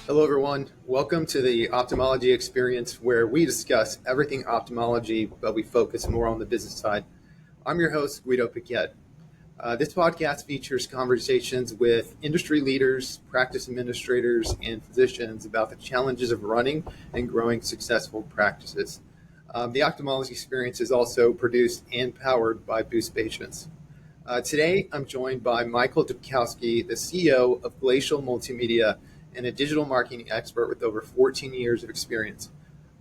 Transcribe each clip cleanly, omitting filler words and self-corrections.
Hello, everyone. Welcome to the Ophthalmology Experience, where we discuss everything ophthalmology, but we focus more on the business side. I'm your host, Guido Piquet. This podcast features conversations with industry leaders, practice administrators, and physicians about the challenges of running and growing successful practices. The Ophthalmology Experience is also produced and powered by Boost Patients. Today, I'm joined by Michael Dobkowski, the CEO of Glacial Multimedia, and a digital marketing expert with over 14 years of experience.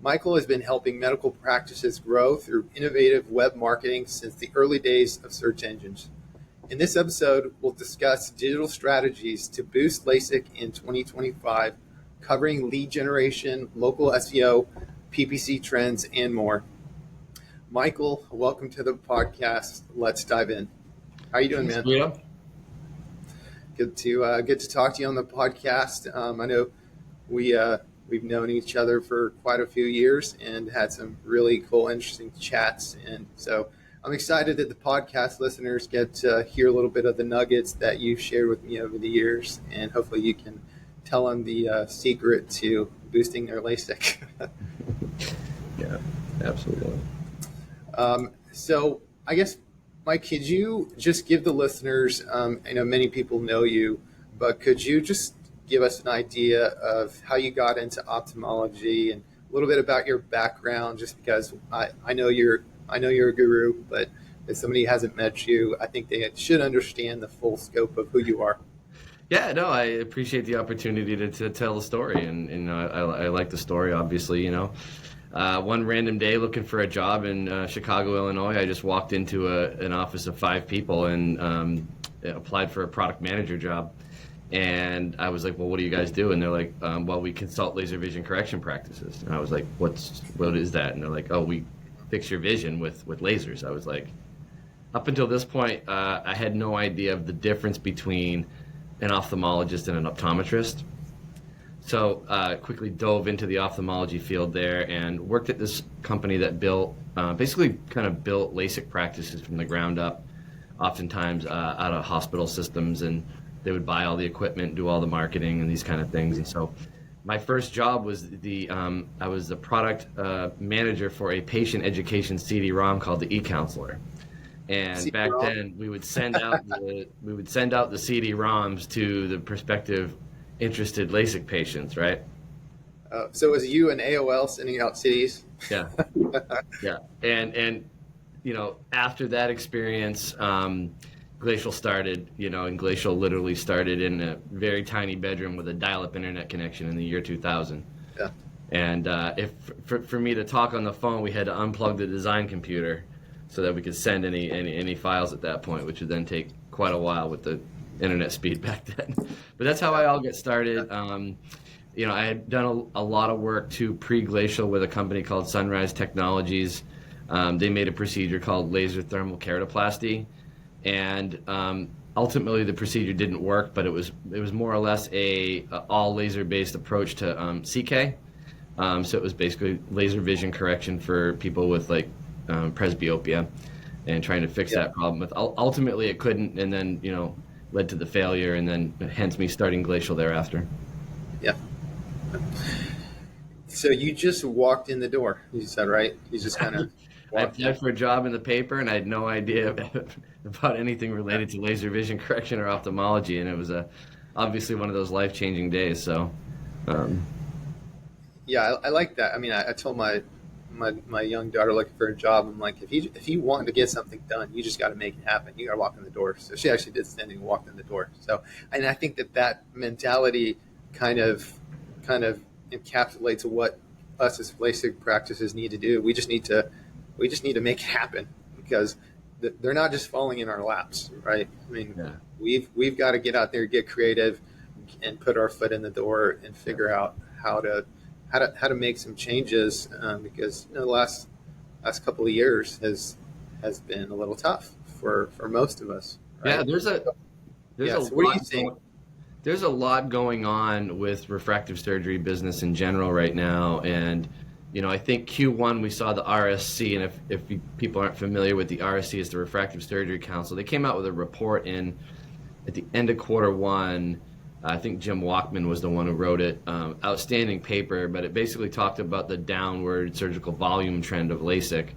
Michael has been helping medical practices grow through innovative web marketing since the early days of search engines. In this episode, we'll discuss digital strategies to boost LASIK in 2025, covering lead generation, local SEO, PPC trends, and more. Michael, welcome to the podcast. Let's dive in. How are you doing, man? Yeah. Good to talk to you on the podcast. I know we've known each other for quite a few years and had some really cool, interesting chats. And so I'm excited that the podcast listeners get to hear a little bit of the nuggets that you've shared with me over the years, and hopefully you can tell them the secret to boosting their LASIK. Yeah, absolutely. So I guess, Mike, could you just give the listeners, I know many people know you, but could you just give us an idea of how you got into ophthalmology and a little bit about your background, just because I know you're a guru, but if somebody hasn't met you, I think they should understand the full scope of who you are. Yeah, no, I appreciate the opportunity to tell the story, and I like the story, obviously. One random day looking for a job in Chicago, Illinois, I just walked into an office of 5 people and applied for a product manager job. And I was like, well, what do you guys do? And they're like, well, we consult laser vision correction practices. And I was like, what is that? And they're like, oh, we fix your vision with lasers. I was like, up until this point, I had no idea of the difference between an ophthalmologist and an optometrist. So quickly dove into the ophthalmology field there and worked at this company that built LASIK practices from the ground up, oftentimes out of hospital systems, and they would buy all the equipment, do all the marketing and these kind of things. And so my first job was I was the product manager for a patient education CD-ROM called the eCounselor. And CD-ROM? Back then we would send out the CD-ROMs to the prospective interested LASIK patients, right? So it was you and AOL sending out CDs? Yeah. Yeah. And after that experience, Glacial started, and Glacial literally started in a very tiny bedroom with a dial-up internet connection in the year 2000. Yeah. And for me to talk on the phone, we had to unplug the design computer so that we could send any files at that point, which would then take quite a while with the internet speed back then. But that's how I all get started. I had done a lot of work to pre-Glacial with a company called Sunrise Technologies. They made a procedure called laser thermal keratoplasty. And ultimately, the procedure didn't work, but it was more or less a all laser-based approach to CK. So it was basically laser vision correction for people with presbyopia, and trying to fix that problem. But ultimately, it couldn't, and then led to the failure, and then hence me starting Glacial thereafter. Yeah. So you just walked in the door, you said, right? You just kind of I applied for a job in the paper, and I had no idea about anything related to laser vision correction or ophthalmology, and it was obviously one of those life-changing days. So, yeah, I like that. I mean, I told my young daughter looking for a job, I'm like, if you want to get something done, you just got to make it happen. You got to walk in the door. So she actually did stand and walked in the door. So, and I think that mentality kind of encapsulates what us as LASIK practices need to do. We just need to make it happen, because they're not just falling in our laps, right? I mean, we've got to get out there, get creative, and put our foot in the door and figure out how to make some changes, because the last couple of years has been a little tough for most of us. Right? Yeah, there's a so what do you think? There's a lot going on with refractive surgery business in general right now, and I think Q1 we saw the RSC, and if people aren't familiar with the RSC, is the Refractive Surgery Council. They came out with a report at the end of quarter 1 I think Jim Walkman was the one who wrote it. Outstanding paper, but it basically talked about the downward surgical volume trend of LASIK,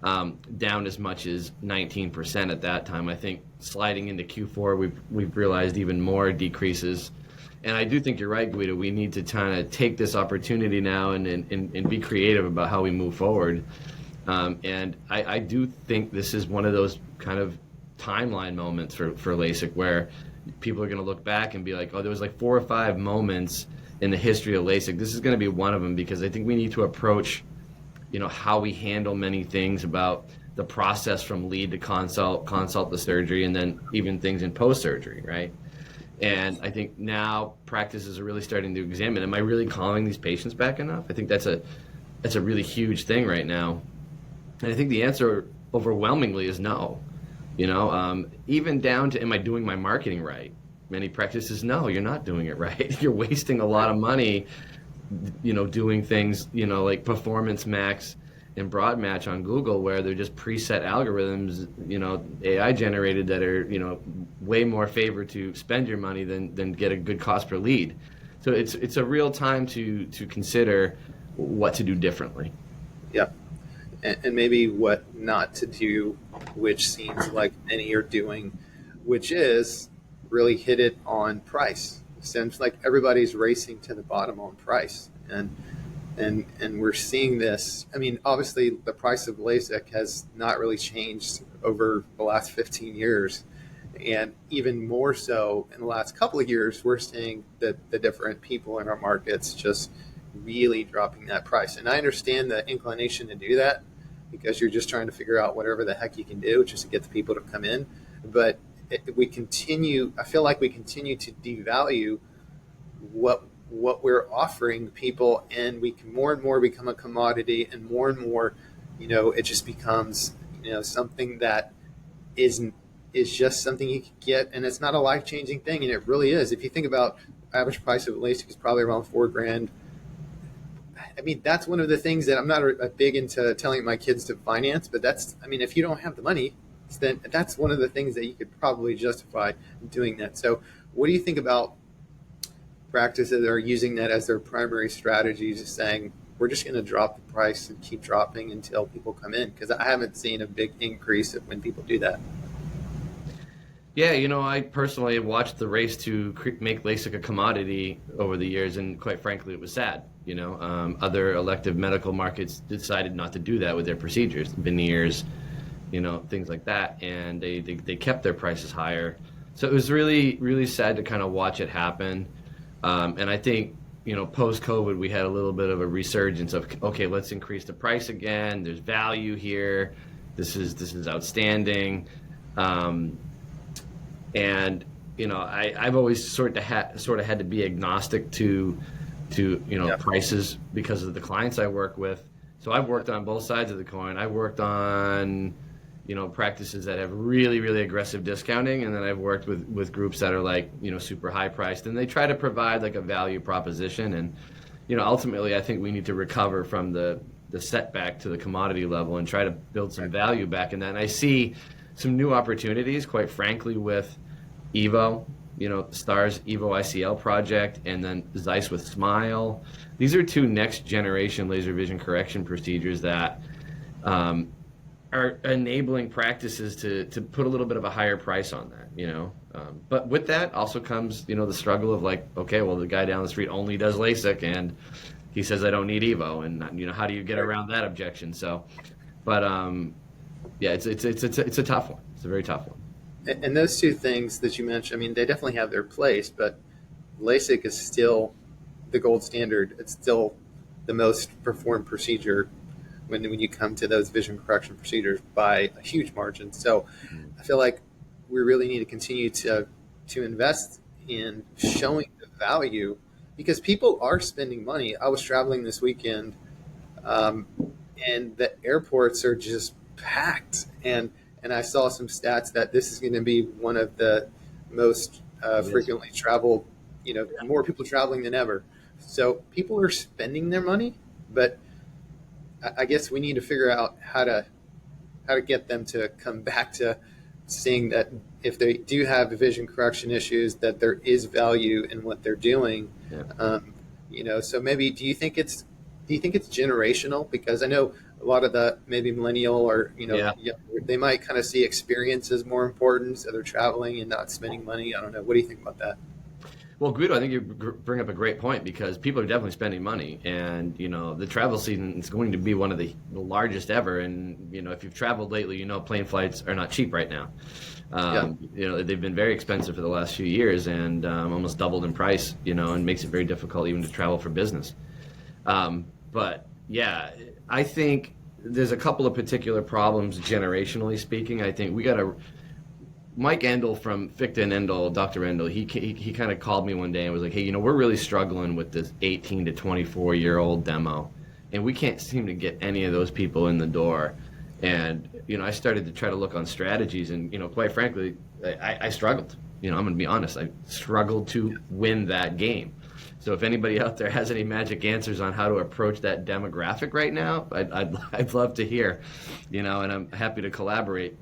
down as much as 19% at that time. I think sliding into Q4, we've realized even more decreases. And I do think you're right, Guido. We need to kind of take this opportunity now and be creative about how we move forward. And I do think this is one of those kind of timeline moments for LASIK where people are going to look back and be like, oh, there was like 4 or 5 moments in the history of LASIK. This is going to be one of them, because I think we need to approach, how we handle many things about the process from lead to consult to surgery, and then even things in post-surgery, right? And I think now practices are really starting to examine, am I really calling these patients back enough? I think that's a really huge thing right now. And I think the answer overwhelmingly is no. Even down to, am I doing my marketing right? Many practices, no, you're not doing it right. You're wasting a lot of money, doing things, like Performance Max and Broad Match on Google, where they're just preset algorithms, AI generated, that are, way more favored to spend your money than get a good cost per lead. So it's a real time to consider what to do differently. Yeah. And maybe what not to do, which seems like many are doing, which is really hit it on price. It seems like everybody's racing to the bottom on price. And we're seeing this. I mean, obviously, the price of LASIK has not really changed over the last 15 years. And even more so in the last couple of years, we're seeing that the different people in our markets just really dropping that price. And I understand the inclination to do that, because you're just trying to figure out whatever the heck you can do just to get the people to come in. But I feel like we continue to devalue what we're offering people, and we can more and more become a commodity, and more, it just becomes, something that is just something you can get, and it's not a life-changing thing. And it really is. If you think about average price of LASIK is probably around $4,000. I mean, that's one of the things that I'm not big into telling my kids to finance, but if you don't have the money, then that's one of the things that you could probably justify doing that. So what do you think about practices that are using that as their primary strategy, just saying, we're just going to drop the price and keep dropping until people come in? Because I haven't seen a big increase when people do that. Yeah, I personally have watched the race to make LASIK a commodity over the years, and quite frankly, it was sad. Other elective medical markets decided not to do that with their procedures, veneers, things like that, and they kept their prices higher. So it was really, really sad to kind of watch it happen. And I think, post-COVID, we had a little bit of a resurgence of, okay, let's increase the price again. There's value here. This is outstanding. And I've always sort of had to be agnostic to prices because of the clients I work with. So I've worked on both sides of the coin. I've worked on practices that have really, really aggressive discounting, and then I've worked with groups that are like super high priced, and they try to provide like a value proposition. And ultimately, I think we need to recover from the setback to the commodity level and try to build some value back in that. And I see some new opportunities, quite frankly, with Evo, STAR's Evo ICL project, and then Zeiss with Smile. These are 2 next generation laser vision correction procedures that are enabling practices to put a little bit of a higher price on that, But with that also comes, the struggle of like, okay, well, the guy down the street only does LASIK, and he says I don't need Evo, and how do you get around that objection? So, but yeah, it's a tough one. It's a very tough one. And those 2 things that you mentioned, they definitely have their place, but LASIK is still the gold standard. It's still the most performed procedure when you come to those vision correction procedures by a huge margin. So I feel like we really need to continue to invest in showing the value, because people are spending money. I was traveling this weekend, and the airports are just packed. And I saw some stats that this is going to be one of the most frequently traveled, more people traveling than ever. So people are spending their money, but I guess we need to figure out how to get them to come back to seeing that if they do have vision correction issues, that there is value in what they're doing. Yeah. So maybe do you think it's generational? Because I know a lot of the maybe millennial or Yeah. they might kind of see experience as more important, so they're traveling and not spending money. I don't know. What do you think about that? Well, Guido, I think you bring up a great point because people are definitely spending money, and the travel season is going to be one of the largest ever. And if you've traveled lately, plane flights are not cheap right now. They've been very expensive for the last few years, and almost doubled in price. And makes it very difficult even to travel for business. But yeah, I think there's a couple of particular problems generationally speaking. I think we got to. Mike Endel from Ficta and Endel, Dr. Endel, he kind of called me one day and was like, hey, we're really struggling with this 18 to 24-year-old demo, and we can't seem to get any of those people in the door. And, I started to try to look on strategies, and, quite frankly, I struggled. I'm going to be honest. I struggled to win that game. So if anybody out there has any magic answers on how to approach that demographic right now, I'd love to hear, and I'm happy to collaborate.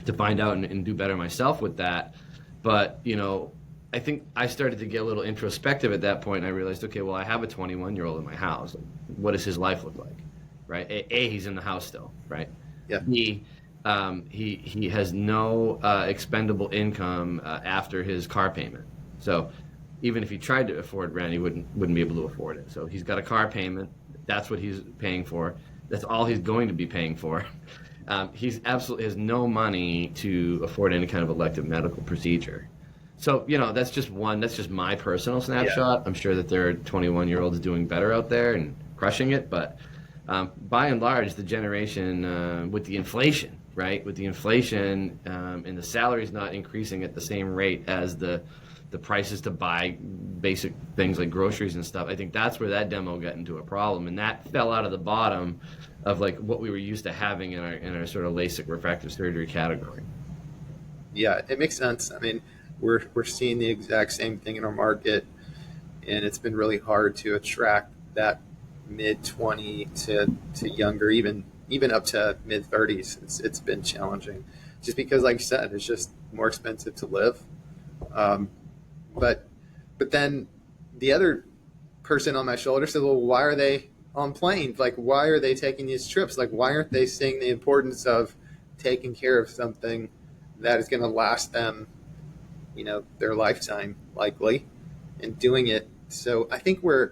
To find out and do better myself with that. But, I think I started to get a little introspective at that point, and I realized, okay, well, I have a 21-year-old in my house. What does his life look like, right? A, he's in the house still, right? Yeah. B, he has no expendable income after his car payment. So even if he tried to afford rent, he wouldn't be able to afford it. So he's got a car payment. That's what he's paying for. That's all he's going to be paying for. He's absolutely has no money to afford any kind of elective medical procedure. So, that's just my personal snapshot. Yeah. I'm sure that there are 21-year-olds doing better out there and crushing it. But by and large, the generation with the inflation, right? With the inflation and the salaries not increasing at the same rate as the prices to buy basic things like groceries and stuff, I think that's where that demo got into a problem. And that fell out of the bottom of like what we were used to having in our sort of LASIK refractive surgery category. Yeah, it makes sense. I mean, we're seeing the exact same thing in our market, and it's been really hard to attract that mid-20 to younger, even up to mid-30s. It's been challenging, just because, like you said, it's just more expensive to live. But then the other person on my shoulder said, well, why are they on planes? Like, why are they taking these trips? Like, why aren't they seeing the importance of taking care of something that is going to last them, their lifetime, likely, and doing it? So I think we're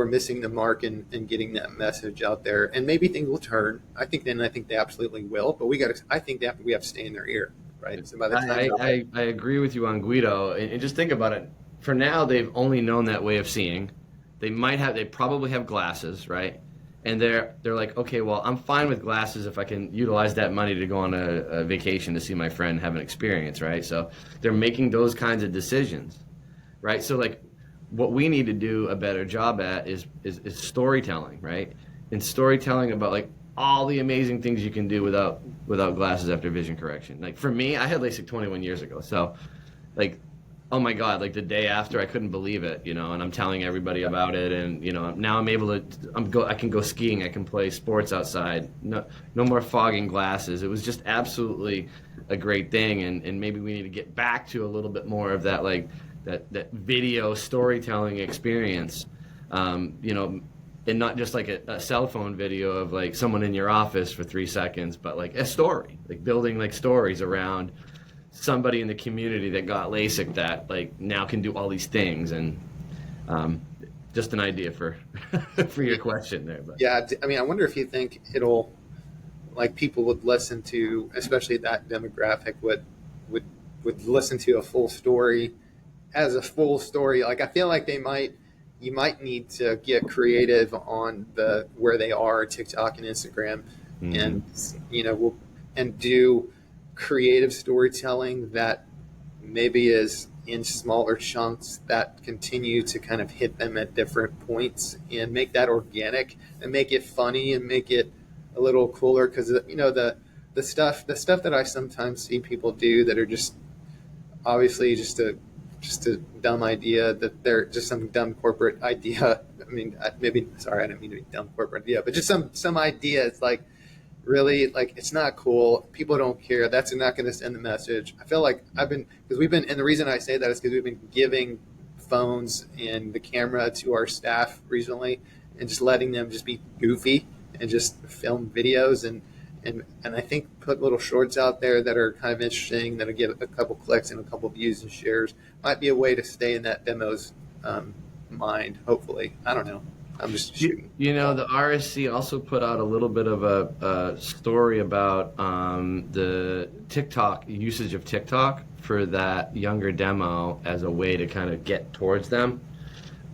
missing the mark in getting that message out there, and maybe things will turn. I think they absolutely will, but we have to stay in their ear, right? So by the time I agree with you on Guido, and just think about it. For now, they've only known that way of seeing. They probably have glasses, right? And they're like, okay, well, I'm fine with glasses if I can utilize that money to go on a vacation to see my friend and have an experience, right? So they're making those kinds of decisions, right? So like, what we need to do a better job at is storytelling, right? And storytelling about like all the amazing things you can do without glasses after vision correction. Like for me, I had LASIK 21 years ago, so like, oh my God, like the day after, I couldn't believe it, and I'm telling everybody about it, and now I'm able to, I can go skiing, I can play sports outside, no more fogging glasses. It was just absolutely a great thing, and maybe we need to get back to a little bit more of that, like that video storytelling experience, and not just like a cell phone video of like someone in your office for 3 seconds, but like a story, like building like stories around somebody in the community that got LASIK that like now can do all these things. And just an idea for for your question there. But yeah, I mean, I wonder if you think it'll, like, people would listen to, especially that demographic would listen to a full story as a full story. Like, I feel like you might need to get creative on where they are, TikTok and Instagram, and and do creative storytelling that maybe is in smaller chunks that continue to kind of hit them at different points, and make that organic and make it funny and make it a little cooler. Because the stuff that I sometimes see people do that are just obviously just a dumb idea, that they're just some dumb corporate idea. I mean, I didn't mean to be dumb corporate idea, but just some idea. It's like, really, like, it's not cool. People don't care. That's not going to send the message. I feel like because we've been, and the reason I say that is because we've been giving phones and the camera to our staff recently and just letting them just be goofy and just film videos and I think put little shorts out there that are kind of interesting, that'll get a couple clicks and a couple views and shares. Might be a way to stay in that demo's mind, hopefully. I don't know. I'm just shooting. The RSC also put out a little bit of a story about the TikTok usage of TikTok for that younger demo as a way to kind of get towards them.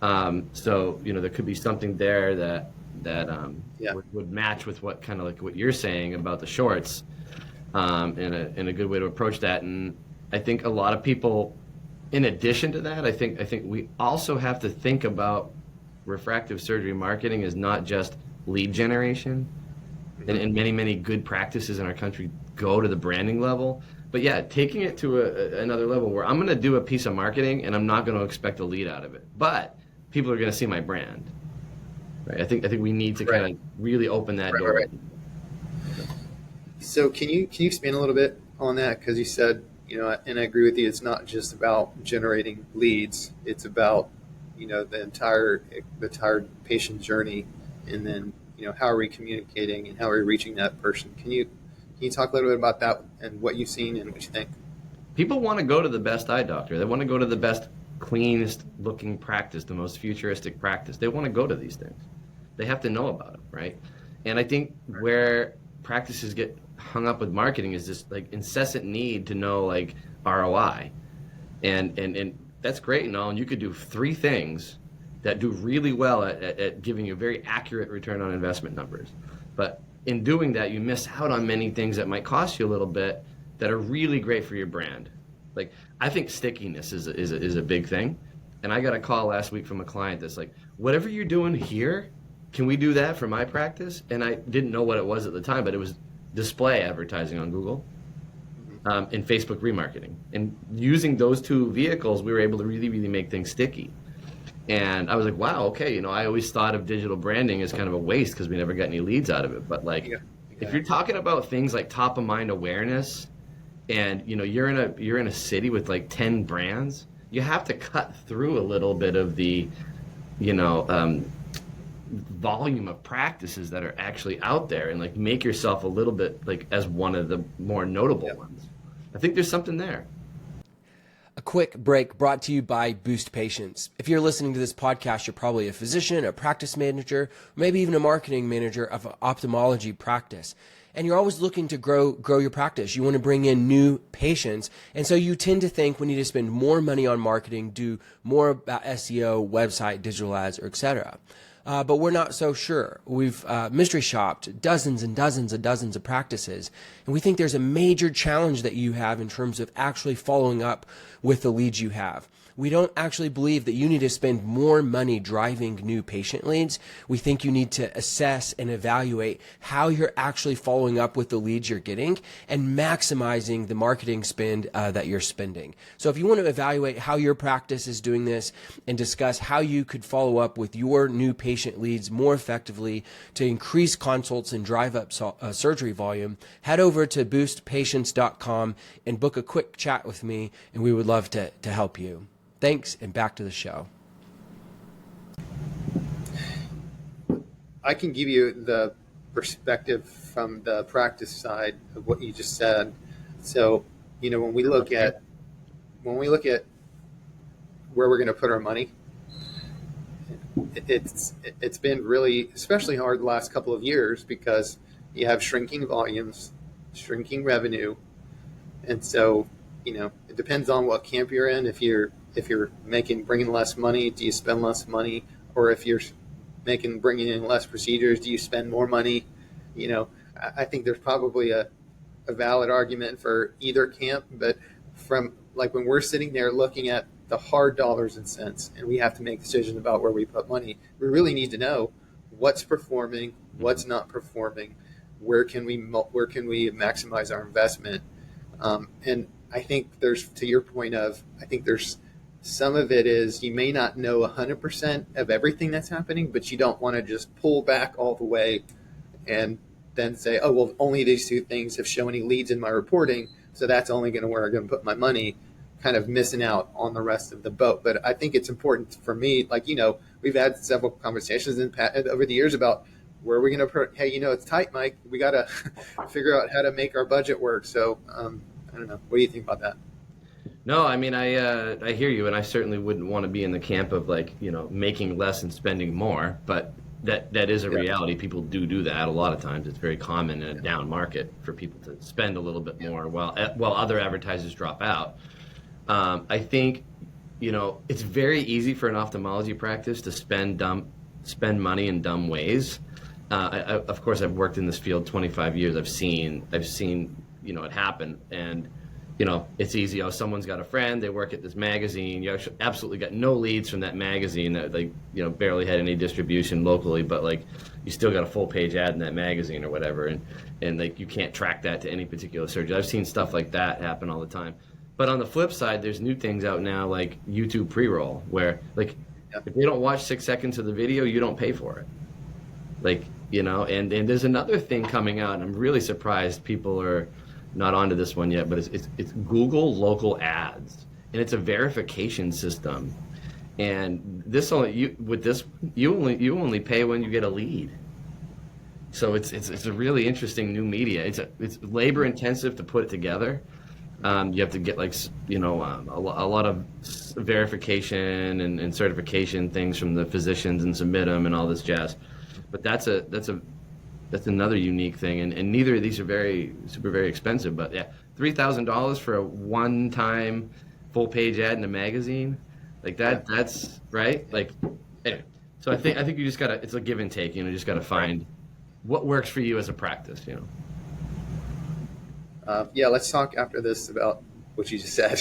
So there could be something there that Yeah. would match with what kind of like what you're saying about the shorts, in a good way to approach that. And I think a lot of people, in addition to that, I think we also have to think about refractive surgery marketing is not just lead generation, and many good practices in our country go to the branding level. But yeah, taking it to another level where I'm going to do a piece of marketing and I'm not going to expect a lead out of it, but people are going to see my brand. Right. I think we need to Right. kind of really open that door. Right. So can you expand a little bit on that? Because you said, and I agree with you, it's not just about generating leads. It's about, the entire patient journey, and then, how are we communicating and how are we reaching that person? Can you talk a little bit about that and what you've seen and what you think? People want to go to the best eye doctor. They want to go to the best, cleanest looking practice, the most futuristic practice. They want to go to these things. They have to know about them, right? And I think where practices get hung up with marketing is this like incessant need to know like ROI, and that's great and all. And you could do 3 things that do really well at giving you very accurate return on investment numbers. But in doing that, you miss out on many things that might cost you a little bit that are really great for your brand. Like, I think stickiness is a big thing. And I got a call last week from a client that's like, whatever you're doing here, can we do that for my practice? And I didn't know what it was at the time, but it was display advertising on Google, and Facebook remarketing. And using those 2 vehicles, we were able to really, really make things sticky. And I was like, wow, okay, I always thought of digital branding as kind of a waste because we never got any leads out of it. But like, if you're talking about things like top of mind awareness, and you're in a city with like 10 brands, you have to cut through a little bit of the volume of practices that are actually out there and like make yourself a little bit like as one of the more notable ones. I think there's something there. A quick break brought to you by Boost Patients. If you're listening to this podcast, you're probably a physician, a practice manager, or maybe even a marketing manager of an ophthalmology practice. And you're always looking to grow your practice. You want to bring in new patients. And so you tend to think we need to spend more money on marketing, do more about SEO, website, digital ads, or et cetera. But we're not so sure. We've mystery shopped dozens and dozens and dozens of practices, and we think there's a major challenge that you have in terms of actually following up with the leads you have. We don't actually believe that you need to spend more money driving new patient leads. We think you need to assess and evaluate how you're actually following up with the leads you're getting and maximizing the marketing spend that you're spending. So if you want to evaluate how your practice is doing this and discuss how you could follow up with your new patient leads more effectively to increase consults and drive up surgery volume, head over to boostpatients.com and book a quick chat with me, and we would love to help you. Thanks, and back to the show. I can give you the perspective from the practice side of what you just said. So, when we look at where we're going to put our money, it's been really especially hard the last couple of years because you have shrinking volumes, shrinking revenue, and so it depends on what camp you're in. If you're bringing less money, do you spend less money? Or if you're bringing in less procedures, do you spend more money? I think there's probably a valid argument for either camp. But from like when we're sitting there looking at the hard dollars and cents, and we have to make decisions about where we put money, we really need to know what's performing, what's not performing, where can we maximize our investment, and I think there's, to your point of, I think there's some of it is you may not know 100% of everything that's happening, but you don't want to just pull back all the way and then say, oh, well, only these two things have shown any leads in my reporting, so that's only going to where I'm going to put my money, kind of missing out on the rest of the boat. But I think it's important for me, like, we've had several conversations over the years about where are we going to, hey, it's tight, Mike. We got to figure out how to make our budget work. So I don't know. What do you think about that? No, I mean, I hear you, and I certainly wouldn't want to be in the camp of making less and spending more, but that is a reality. People do that a lot of times. It's very common in a down market for people to spend a little bit more while other advertisers drop out. I think, it's very easy for an ophthalmology practice to spend money in dumb ways. Of course, I've worked in this field 25 years. I've seen it happen, and it's easy. Oh, someone's got a friend, they work at this magazine. You actually absolutely got no leads from that magazine that barely had any distribution locally, but you still got a full page ad in that magazine or whatever, and you can't track that to any particular surgery. I've seen stuff like that happen all the time. But on the flip side, there's new things out now like YouTube pre-roll, where if they don't watch 6 seconds of the video, you don't pay for it. And there's another thing coming out, and I'm really surprised people are not onto this one yet, but it's Google local ads, and it's a verification system. And you only pay when you get a lead. So it's a really interesting new media. It's labor intensive to put it together. You have to get a lot of verification and certification things from the physicians and submit them and all this jazz. But that's another unique thing, and neither of these are very expensive. But yeah, $3,000 for a one-time full-page ad in a magazine, that's right. Anyway, so I think you just gotta. It's a give and take. You just gotta find what works for you as a practice. Let's talk after this about what you just said.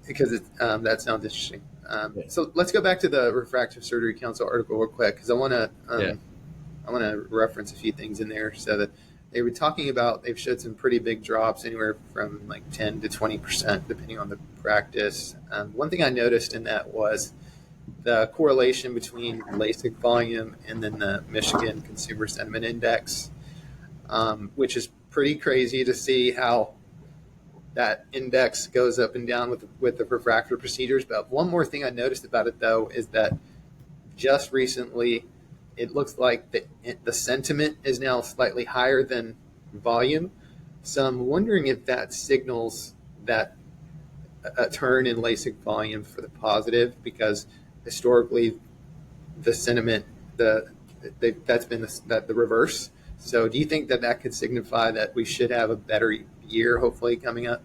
Because that sounds interesting. So let's go back to the Refractive Surgery Council article real quick, because I want to reference a few things in there. So that they were talking about, they've showed some pretty big drops, anywhere from 10 to 20%, depending on the practice. One thing I noticed in that was the correlation between LASIK volume and then the Michigan Consumer Sentiment Index, which is pretty crazy to see how that index goes up and down with the refractive procedures. But one more thing I noticed about it, though, is that just recently it looks like the sentiment is now slightly higher than volume. So I'm wondering if that signals that a turn in LASIK volume for the positive, because historically the sentiment, that's been the reverse. So do you think that could signify that we should have a better year, hopefully, coming up?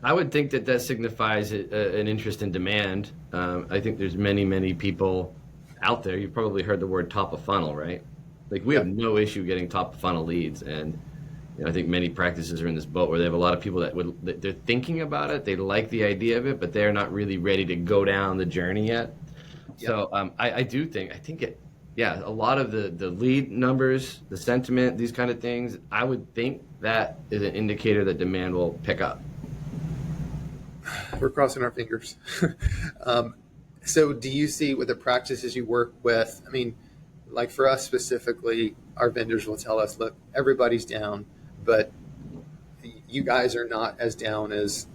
I would think that signifies an interest in demand. I think there's many people out there. You've probably heard the word top of funnel, right? We have no issue getting top of funnel leads, and I think many practices are in this boat where they have a lot of people that they're thinking about it, they like the idea of it, but they're not really ready to go down the journey yet. Yep. So I think it. Yeah, a lot of the lead numbers, the sentiment, these kind of things, I would think that is an indicator that demand will pick up. We're crossing our fingers. So do you see with the practices you work with, I mean, like for us specifically, our vendors will tell us, look, everybody's down, but you guys are not as down as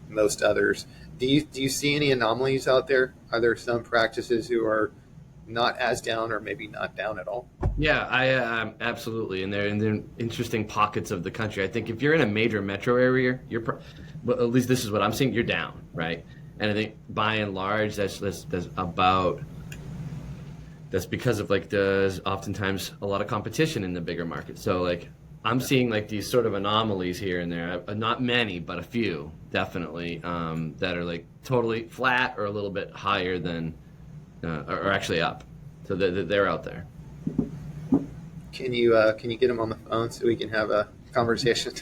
most others. Do you see any anomalies out there? Are there some practices who are not as down, or maybe not down at all? Yeah, I absolutely, and they're in interesting pockets of the country. I think if you're in a major metro area, well, at least this is what I'm seeing, you're down, right? And I think by and large, that's because of there's oftentimes a lot of competition in the bigger market. So I'm seeing these sort of anomalies here and there. Not many, but a few definitely that are totally flat or a little bit higher than. Or actually up, so they're out there. Can you get them on the phone so we can have a conversation?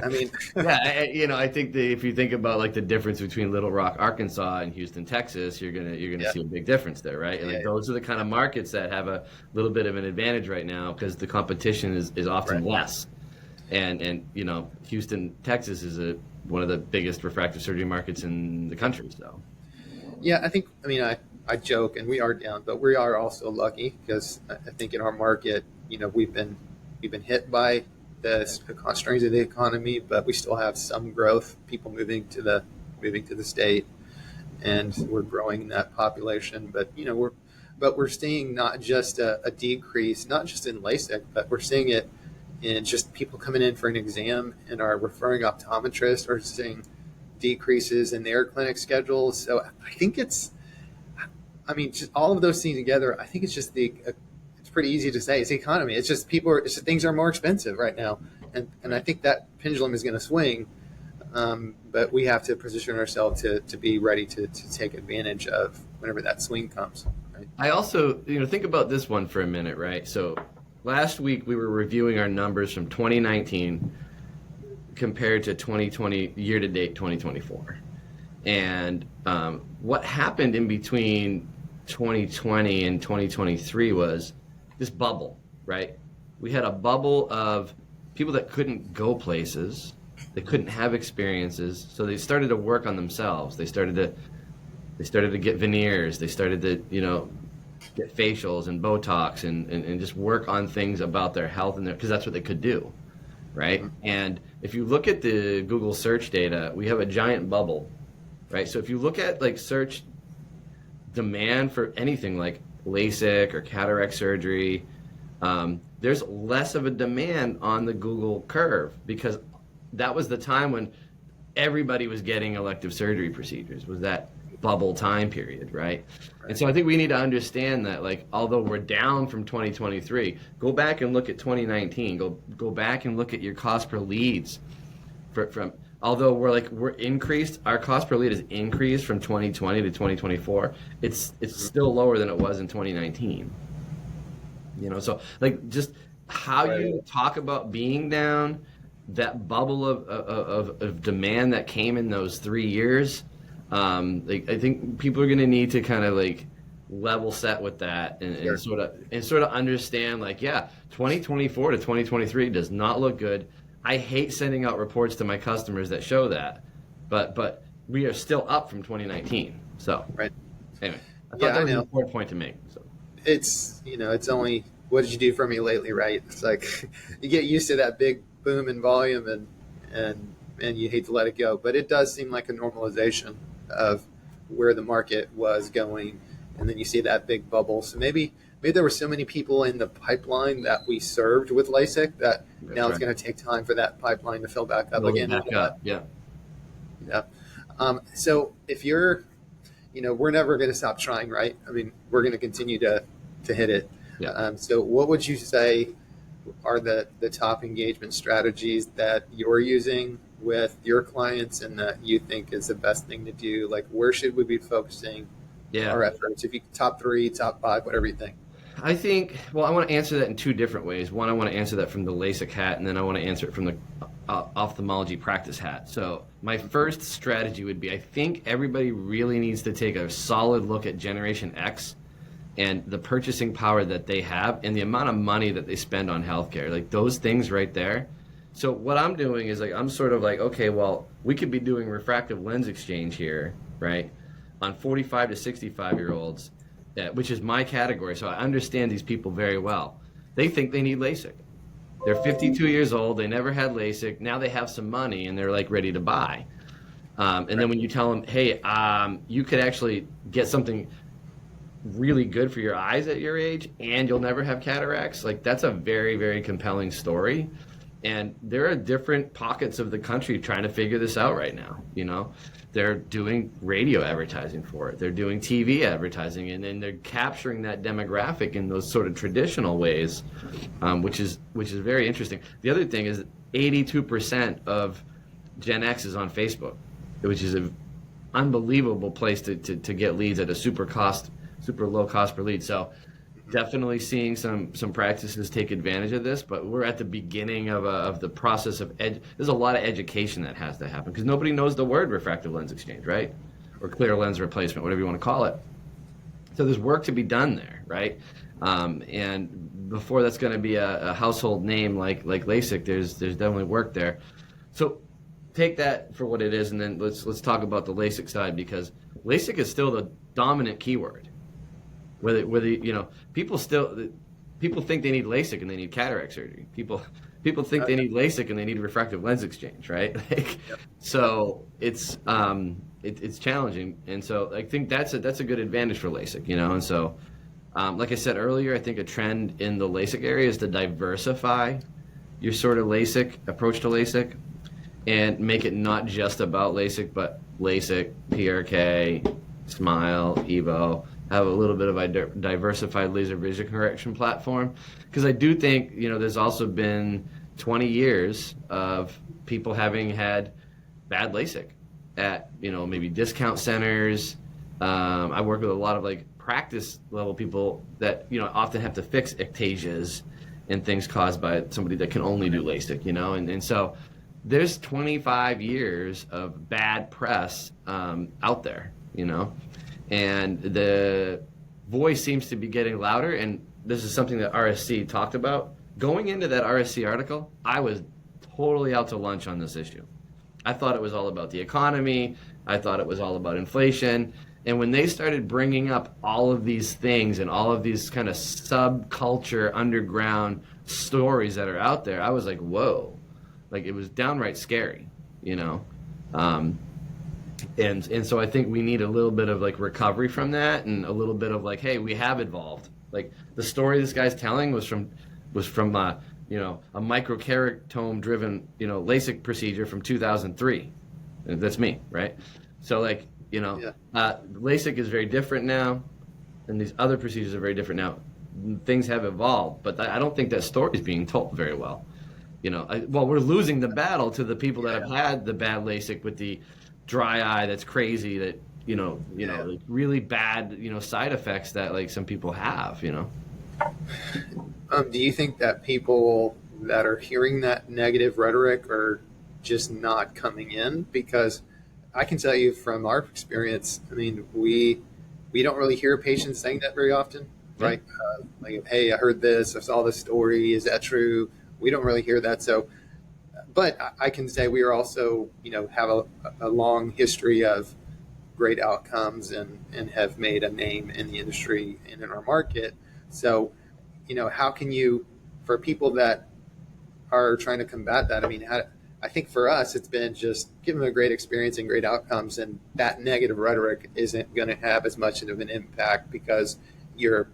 I mean, yeah, I think if you think about the difference between Little Rock, Arkansas, and Houston, Texas, you're gonna see a big difference there, right? And those are the kind of markets that have a little bit of an advantage right now because the competition is often less. And Houston, Texas is one of the biggest refractive surgery markets in the country. So yeah, I joke, and we are down, but we are also lucky because I think in our market, we've been hit by the constraints of the economy, but we still have some growth. People moving to the state, and we're growing that population. But we're seeing not just a decrease, not just in LASIK, but we're seeing it in just people coming in for an exam, and our referring optometrists are seeing decreases in their clinic schedules. So I think just all of those things together, I think it's just it's pretty easy to say it's the economy. It's just things are more expensive right now. And I think that pendulum is going to swing. But we have to position ourselves to be ready to take advantage of whenever that swing comes. Right? I also, think about this one for a minute, right? So last week we were reviewing our numbers from 2019 compared to 2020, year-to-date 2024. And what happened in between 2020 and 2023 was this bubble, right? We had a bubble of people that couldn't go places, they couldn't have experiences, so they started to work on themselves. They started to get veneers. They started to, get facials and Botox and just work on things about their health and because that's what they could do, right? And if you look at the Google search data, we have a giant bubble, right? So if you look at like search demand for anything like LASIK or cataract surgery, there's less of a demand on the Google curve because that was the time when everybody was getting elective surgery procedures, was that bubble time period, right? And so I think we need to understand that, like, although we're down from 2023, go back and look at 2019. Go back and look at your cost per leads. Although we're increased, our cost per lead is increased from 2020 to 2024. It's still lower than it was in 2019. So like just how you talk about being down, that bubble of demand that came in those 3 years. I think people are going to need to kind of like level set with that and sort of understand 2024 to 2023 does not look good. I hate sending out reports to my customers that show that, but we are still up from 2019. So anyway, I thought that was an important point to make. So it's only what did you do for me lately, right? It's like you get used to that big boom in volume and you hate to let it go, but it does seem like a normalization of where the market was going, and then you see that big bubble. So maybe there were so many people in the pipeline that we served with LASIK that now it's going to take time for that pipeline to fill back up again. Yeah. So if you're, we're never going to stop trying, right? I mean, we're going to continue to hit it. Yeah. So what would you say are the top engagement strategies that you're using with your clients and that you think is the best thing to do? Like, where should we be focusing our efforts? If you top 3, top 5, whatever you think. I think, I want to answer that in 2 different ways. One, I want to answer that from the LASIK hat, and then I want to answer it from the ophthalmology practice hat. So my first strategy would be, I think everybody really needs to take a solid look at Generation X and the purchasing power that they have and the amount of money that they spend on healthcare. Like those things right there. So what I'm doing is I'm sort of like, okay, we could be doing refractive lens exchange here, right, on 45 to 65-year-olds, which is my category. So I understand these people very well. They think they need LASIK. They're 52 years old. They never had LASIK. Now they have some money and they're like ready to buy. And then when you tell them, hey, you could actually get something really good for your eyes at your age and you'll never have cataracts, like that's a very, very compelling story. And there are different pockets of the country trying to figure this out right now. They're doing radio advertising for it. They're doing TV advertising, and then they're capturing that demographic in those sort of traditional ways, which is very interesting. The other thing is 82% of Gen X is on Facebook, which is an unbelievable place to get leads at a super low cost per lead. So definitely seeing some practices take advantage of this, but we're at the beginning of the process of there's a lot of education that has to happen because nobody knows the word refractive lens exchange, right? Or clear lens replacement, whatever you want to call it. So there's work to be done there, right? And before that's going to be a household name like LASIK, there's definitely work there. So take that for what it is, and then let's talk about the LASIK side, because LASIK is still the dominant keyword. Whether people still, people think they need LASIK and they need cataract surgery. People think they need LASIK and they need refractive lens exchange, right? Like, Yep. so it's challenging, and so I think that's a good advantage for LASIK, you know. And so, like I said earlier, I think a trend in the LASIK area is to diversify your sort of LASIK approach to LASIK, and make it not just about LASIK, but LASIK, PRK, Smile, Evo, have a little bit of a diversified laser vision correction platform. Because I do think, you know, there's also been 20 years of people having had bad LASIK at, you know, maybe discount centers. I work with a lot of like practice level people that, you know, often have to fix ectasias and things caused by somebody that can only do LASIK, you know, and so there's 25 years of bad press out there, you know, and the voice seems to be getting louder. And this is something that RSC talked about. Going into that RSC article, I was totally out to lunch on this issue. I thought it was all about the economy. I thought it was all about inflation. And when they started bringing up all of these things and all of these kind of subculture underground stories that are out there, I was like, whoa. Like, it was downright scary, you know? And so I think we need a little bit of like recovery from that, and a little bit of like, hey, we have evolved. Like, the story this guy's telling was from you know, a microkeratome driven, you know, LASIK procedure from 2003. And that's me, right? So like, you know, LASIK is very different now, and these other procedures are very different now. Things have evolved, but I don't think that story is being told very well. You know, we're losing the battle to the people that have had the bad LASIK with the dry eye that's crazy, that, you know, like really bad, you know, side effects that like some people have, you know. Do you think that people that are hearing that negative rhetoric are just not coming in? Because I can tell you from our experience, I mean, we don't really hear patients saying that very often. Like, hey, I heard this, I saw this story, is that true? We don't really hear that. So, but I can say we are also, you know, have a long history of great outcomes and have made a name in the industry and in our market. So, you know, how can you, for people that are trying to combat that, I mean, I think for us, it's been just give them a great experience and great outcomes, and that negative rhetoric isn't going to have as much of an impact because your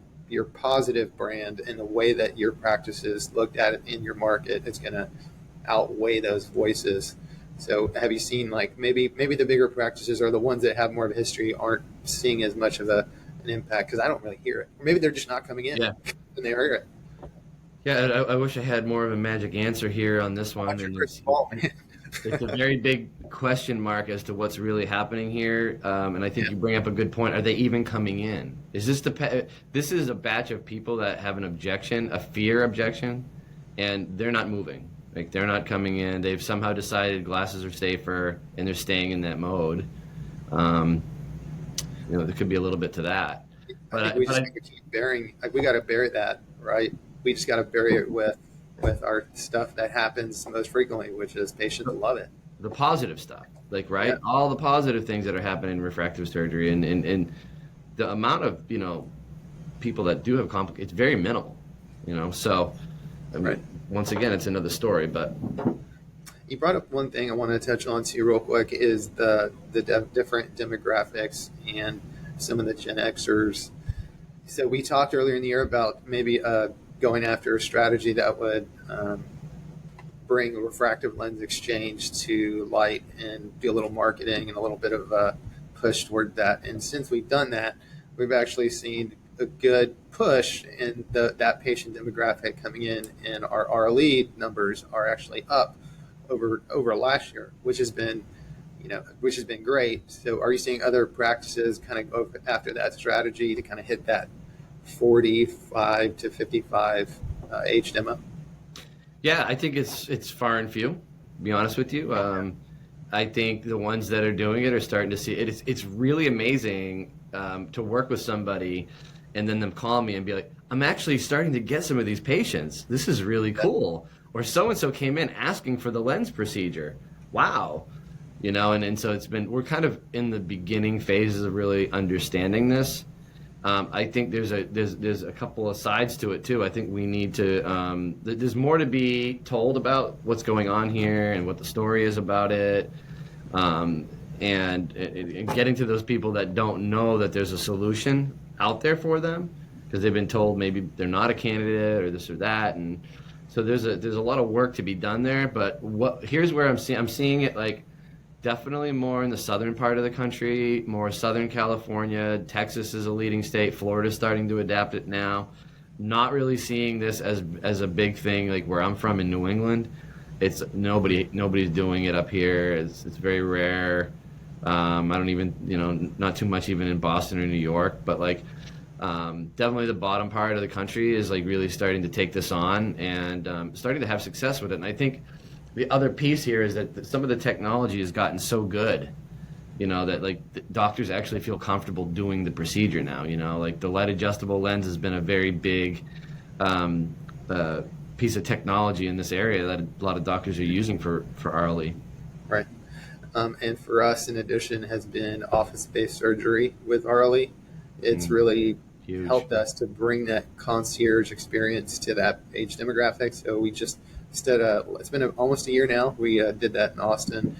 positive brand and the way that your practice is looked at in your market is going to outweigh those voices. So have you seen, like, maybe the bigger practices are the ones that have more of a history aren't seeing as much of an impact because I don't really hear it, or maybe they're just not coming in when they hear it. Yeah, I wish I had more of a magic answer here on this one. It's a very big question mark as to what's really happening here, and I think you bring up a good point. Are they even coming in? Is this this is a batch of people that have an objection, a fear objection, and they're not moving. Like, they're not coming in. They've somehow decided glasses are safer, and they're staying in that mode. You know, there could be a little bit to that. But I think we just need to keep burying. Like, we got to bury that, right? We just got to bury it with our stuff that happens most frequently, which is patients love it. The positive stuff, like, right? All the positive things that are happening in refractive surgery, and the amount of, you know, people that do have it's very minimal, you know. So, I mean, once again, it's another story. But you brought up one thing I wanted to touch on too real quick is the different demographics and some of the Gen Xers. So we talked earlier in the year about maybe going after a strategy that would bring refractive lens exchange to light and do a little marketing and a little bit of a push toward that. And since we've done that, we've actually seen a good push in that patient demographic coming in, and our RLE numbers are actually up over last year, which has been great. So are you seeing other practices kind of go after that strategy to kind of hit that 45 to 55 age demo? Yeah, I think it's far and few, to be honest with you. I think the ones that are doing it are starting to see it. It's really amazing to work with somebody and then them call me and be like, I'm actually starting to get some of these patients. This is really cool. Or so-and-so came in asking for the lens procedure. Wow. You know, and so we're kind of in the beginning phases of really understanding this. I think there's a couple of sides to it too. I think we need to there's more to be told about what's going on here and what the story is about it, and getting to those people that don't know that there's a solution out there for them because they've been told maybe they're not a candidate or this or that, and so there's a lot of work to be done there. But here's where I'm seeing it like. Definitely more in the southern part of the country, more Southern California. Texas is a leading state. Florida's starting to adapt it now. Not really seeing this as a big thing like where I'm from in New England. It's nobody's doing it up here. It's very rare. I don't even not too much even in Boston or New York, but like definitely the bottom part of the country is like really starting to take this on and starting to have success with it. And I think the other piece here is that some of the technology has gotten so good, that like the doctors actually feel comfortable doing the procedure now. Like the light adjustable lens has been a very big piece of technology in this area that a lot of doctors are using for RLE. Right. And for us, in addition, has been office-based surgery with RLE. It's really Huge. Helped us to bring that concierge experience to that age demographic. So we just it's been almost a year now. We did that in Austin,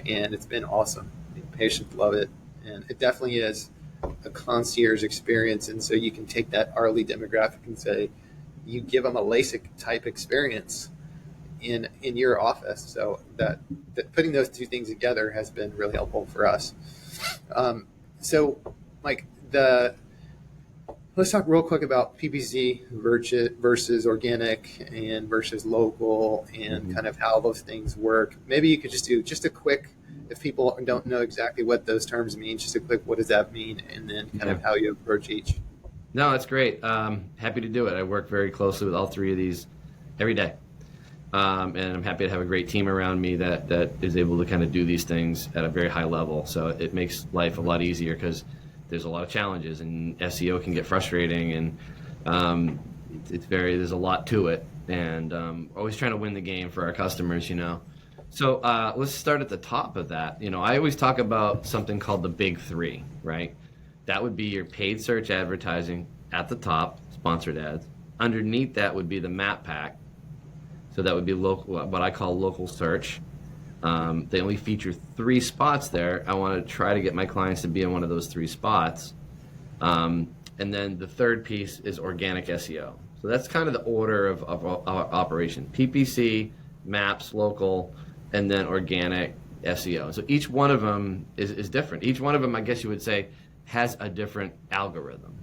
and it's been awesome. The patients love it, and it definitely is a concierge experience. And so you can take that RLE demographic and say, you give them a LASIK type experience in your office. So that putting those two things together has been really helpful for us. So, Mike, let's talk real quick about PPC versus organic and versus local and kind of how those things work. Maybe you could just do a quick, if people don't know exactly what those terms mean, just a quick, what does that mean? And then kind of how you approach each. No, that's great. Happy to do it. I work very closely with all three of these every day. And I'm happy to have a great team around me that is able to kind of do these things at a very high level. So it makes life a lot easier because there's a lot of challenges, and SEO can get frustrating, and there's a lot to it, and always trying to win the game for our customers, So let's start at the top of that. I always talk about something called the big three, right? That would be your paid search advertising at the top, sponsored ads. Underneath that would be the map pack. So that would be local, what I call local search. They only feature 3 spots there. I want to try to get my clients to be in one of those 3 spots. And then the third piece is organic SEO. So that's kind of the order of operation. PPC, maps, local, and then organic SEO. So each one of them is different. Each one of them, I guess you would say, has a different algorithm,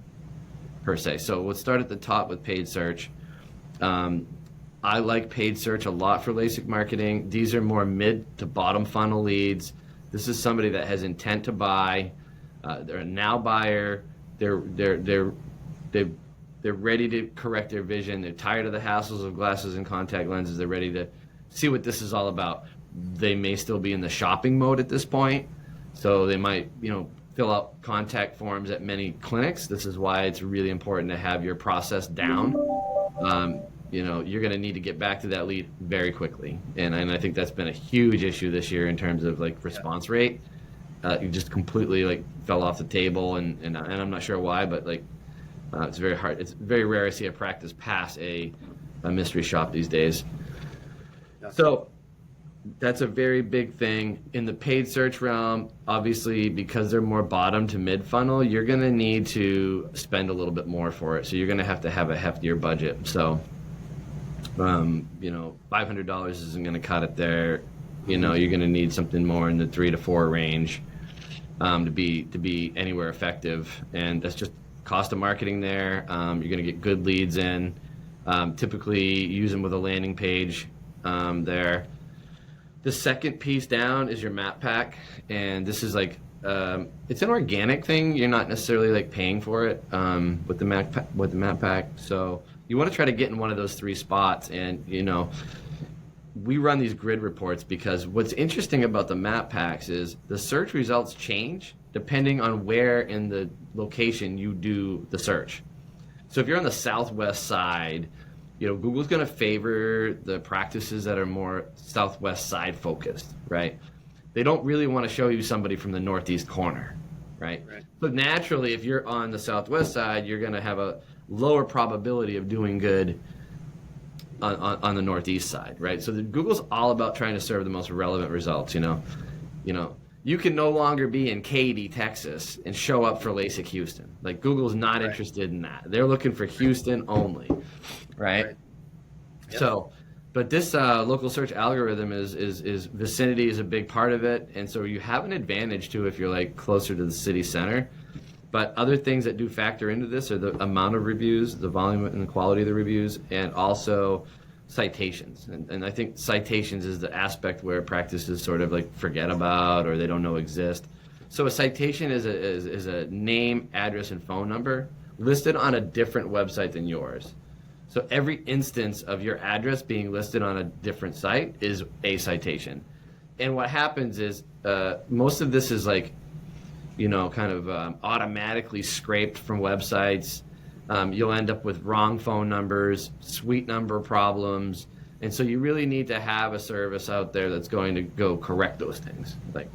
per se. So we'll start at the top with paid search. I like paid search a lot for LASIK marketing. These are more mid to bottom funnel leads. This is somebody that has intent to buy. They're a now buyer. They're ready to correct their vision. They're tired of the hassles of glasses and contact lenses. They're ready to see what this is all about. They may still be in the shopping mode at this point, so they might, fill out contact forms at many clinics. This is why it's really important to have your process down. You're going to need to get back to that lead very quickly. And I think that's been a huge issue this year in terms of response rate. You just completely fell off the table, and I'm not sure why, but it's very hard. It's very rare to see a practice pass a mystery shop these days. Yeah. So that's a very big thing. In the paid search realm, obviously, because they're more bottom to mid funnel, you're going to need to spend a little bit more for it. So you're going to have a heftier budget. So $500 isn't going to cut it there. You're going to need something more in the 3 to 4 range to be anywhere effective, and that's just cost of marketing there. You're going to get good leads in. Typically, use them with a landing page there. The second piece down is your map pack, and this is it's an organic thing. You're not necessarily paying for it with the map pack. So you want to try to get in one of those 3 spots, and we run these grid reports because what's interesting about the map packs is the search results change depending on where in the location you do the search. So if you're on the southwest side, Google's going to favor the practices that are more southwest side focused, right? They don't really want to show you somebody from the northeast corner, right? Right. So naturally, if you're on the southwest side, you're going to have a lower probability of doing good on the northeast side, right? So Google's all about trying to serve the most relevant results. You can no longer be in Katy, Texas, and show up for LASIK Houston. Like, Google's not Right. interested in that. They're looking for Houston only, right? Right. Yep. So, but this local search algorithm is vicinity is a big part of it, and so you have an advantage too if you're like closer to the city center. But other things that do factor into this are the amount of reviews, the volume and the quality of the reviews, and also citations. And I think citations is the aspect where practices sort of like forget about or they don't know exist. So a citation is a name, address, and phone number listed on a different website than yours. So every instance of your address being listed on a different site is a citation. And what happens is most of this is like, automatically scraped from websites. You'll end up with wrong phone numbers, suite number problems. And so you really need to have a service out there that's going to go correct those things. Like,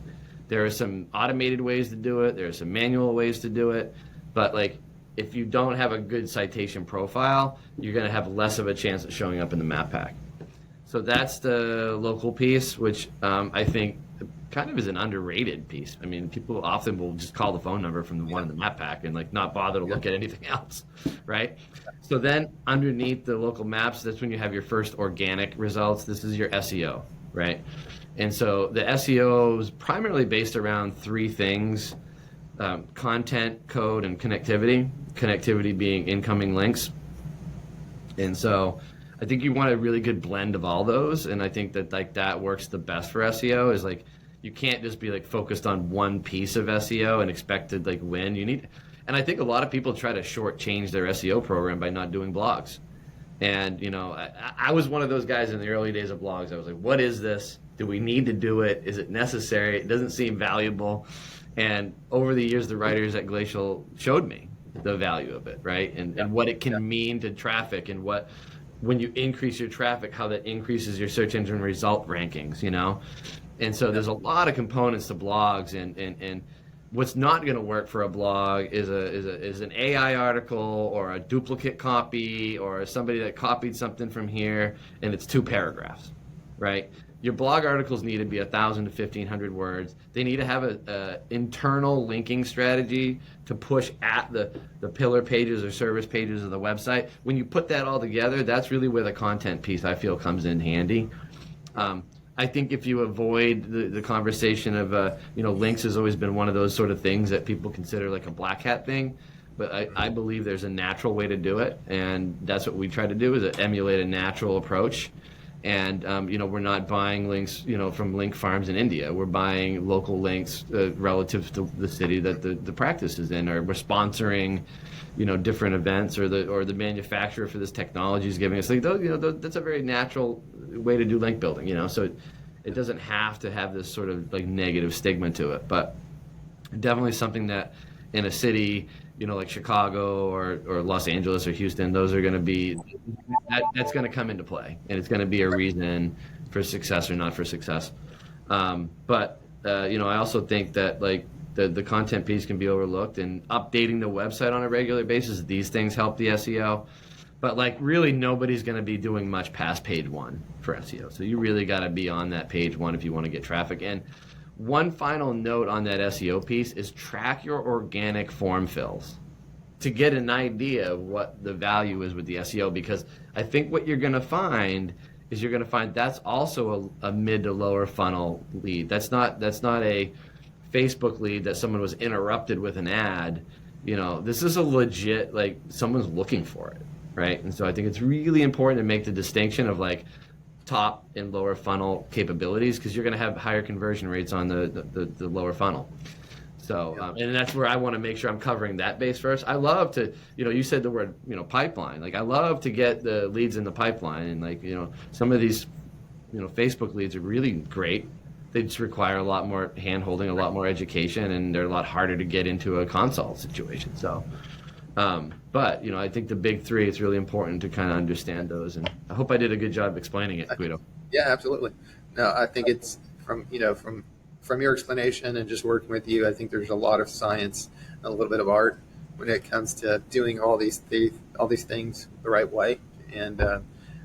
there are some automated ways to do it. There are some manual ways to do it. But like, if you don't have a good citation profile, you're going to have less of a chance of showing up in the map pack. So that's the local piece, which I think kind of is an underrated piece. I mean, people often will just call the phone number from the one in the map pack and like not bother to look at anything else, right? So then underneath the local maps, that's when you have your first organic results. This is your SEO, right? And so the SEO is primarily based around three things: content, code, and connectivity. Connectivity being incoming links. And so I think you want a really good blend of all those, and I think that like that works the best for SEO. Is like, you can't just be like focused on one piece of SEO and expect to like win. You need, and I think a lot of people try to shortchange their SEO program by not doing blogs. And I was one of those guys in the early days of blogs. I was like, what is this? Do we need to do it? Is it necessary? It doesn't seem valuable. And over the years, the writers at Glacial showed me the value of it, right? And what it can mean to traffic, and what, when you increase your traffic, how that increases your search engine result rankings, And so there's a lot of components to blogs, and what's not going to work for a blog is an AI article or a duplicate copy or somebody that copied something from here and it's 2 paragraphs, right? Your blog articles need to be 1,000 to 1,500 words. They need to have a internal linking strategy to push at the pillar pages or service pages of the website. When you put that all together, that's really where the content piece, I feel, comes in handy. I think if you avoid the conversation of, links has always been one of those sort of things that people consider like a black hat thing. But I believe there's a natural way to do it. And that's what we try to do, is emulate a natural approach. And, we're not buying links, from link farms in India. We're buying local links relative to the city that the practice is in, or we're sponsoring, different events, or the manufacturer for this technology is giving us. Like, that's a very natural way to do link building, So it doesn't have to have this sort of like negative stigma to it. But definitely something that in a city, like Chicago or Los Angeles or Houston, those are going to be, that's going to come into play, and it's going to be a reason for success or not for success. But I also think that like the content piece can be overlooked, and updating the website on a regular basis, these things help the SEO. But like, really nobody's going to be doing much past page 1 for SEO. So you really got to be on that page 1 if you want to get traffic. And one final note on that SEO piece is track your organic form fills to get an idea of what the value is with the SEO, because I think what you're going to find is that's also a mid to lower funnel lead. That's not a Facebook lead that someone was interrupted with an ad. This is a legit, like, someone's looking for it, right? And so I think it's really important to make the distinction of like top and lower funnel capabilities, because you're going to have higher conversion rates on the lower funnel. So, and that's where I want to make sure I'm covering that base first. I love to, you said the word, pipeline. Like, I love to get the leads in the pipeline, and like, some of these, Facebook leads are really great. They just require a lot more hand-holding, a lot more education, and they're a lot harder to get into a consult situation. So, but, I think the big 3, it's really important to kind of understand those. And I hope I did a good job explaining it, Guido. Yeah, absolutely. No, I think it's from from your explanation and just working with you, I think there's a lot of science and a little bit of art when it comes to doing all these things the right way. And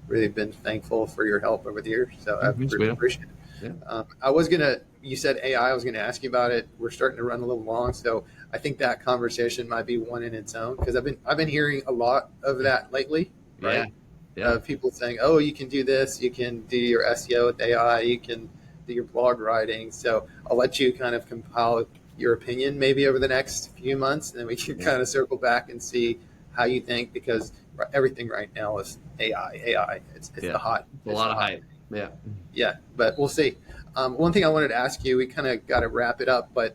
really been thankful for your help over the years. So I really appreciate it. Yeah. You said AI, I was going to ask you about it. We're starting to run a little long. So I think that conversation might be one in its own, because I've been hearing a lot of that lately, right? Yeah. People saying, oh, you can do this, you can do your SEO with AI, you can do your blog writing. So I'll let you kind of compile your opinion maybe over the next few months, and then we can kind of circle back and see how you think, because everything right now is AI. It's the hot. A lot of hype. Yeah, but we'll see. One thing I wanted to ask you, we kind of got to wrap it up, but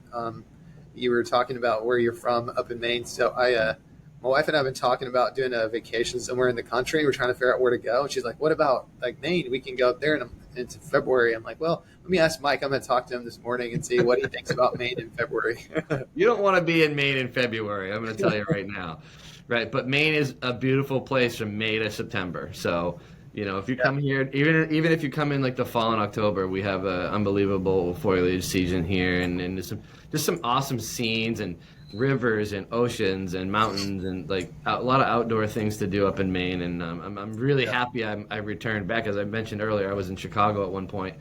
you were talking about where you're from up in Maine. So my wife and I have been talking about doing a vacation somewhere in the country. We're trying to figure out where to go. And she's like, what about like Maine? We can go up there and it's February. I'm like, well, let me ask Mike. I'm going to talk to him this morning and see what he thinks about Maine in February. You don't want to be in Maine in February. I'm going to tell you right now. Right. But Maine is a beautiful place from May to September. So, if you come here, even if you come in like the fall and October, we have an unbelievable foliage season here, and just some awesome scenes and rivers and oceans and mountains and like a lot of outdoor things to do up in Maine. And I'm really happy I returned back. As I mentioned earlier, I was in Chicago at one point,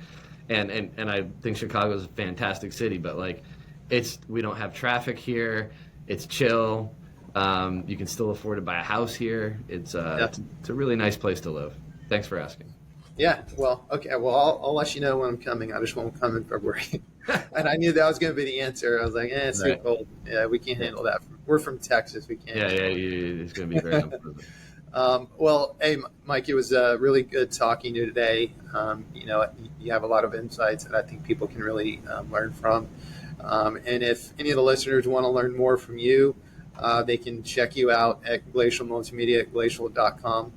and I think Chicago is a fantastic city, but like we don't have traffic here. It's chill. You can still afford to buy a house here. It's a really nice place to live. Thanks for asking. Yeah, well, okay. Well, I'll let you know when I'm coming. I just won't come in February. And I knew that was going to be the answer. I was like, it's too cold. Yeah, we can't handle that. We're from Texas. We can't. Yeah, it's going to be very unpleasant. Well, hey, Mike, it was really good talking to you today. You have a lot of insights that I think people can really learn from. And if any of the listeners want to learn more from you, they can check you out at Glacial Multimedia at glacial.com.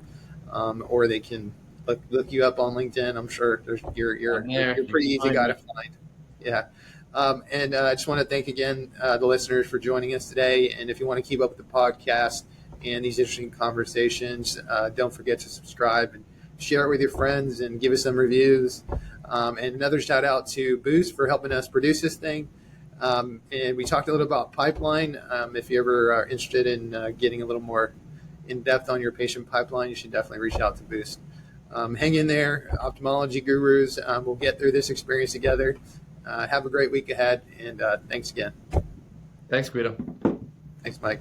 Or they can look you up on LinkedIn. I'm sure you're a pretty easy guy to find. Yeah. And I just want to thank again the listeners for joining us today. And if you want to keep up with the podcast and these interesting conversations, don't forget to subscribe and share it with your friends and give us some reviews. And another shout out to Boost for helping us produce this thing. And we talked a little about pipeline. If you ever are interested in getting a little more in depth on your patient pipeline, you should definitely reach out to Boost. Hang in there, ophthalmology gurus. We'll get through this experience together. Have a great week ahead, and thanks again. Thanks, Guido. Thanks, Mike.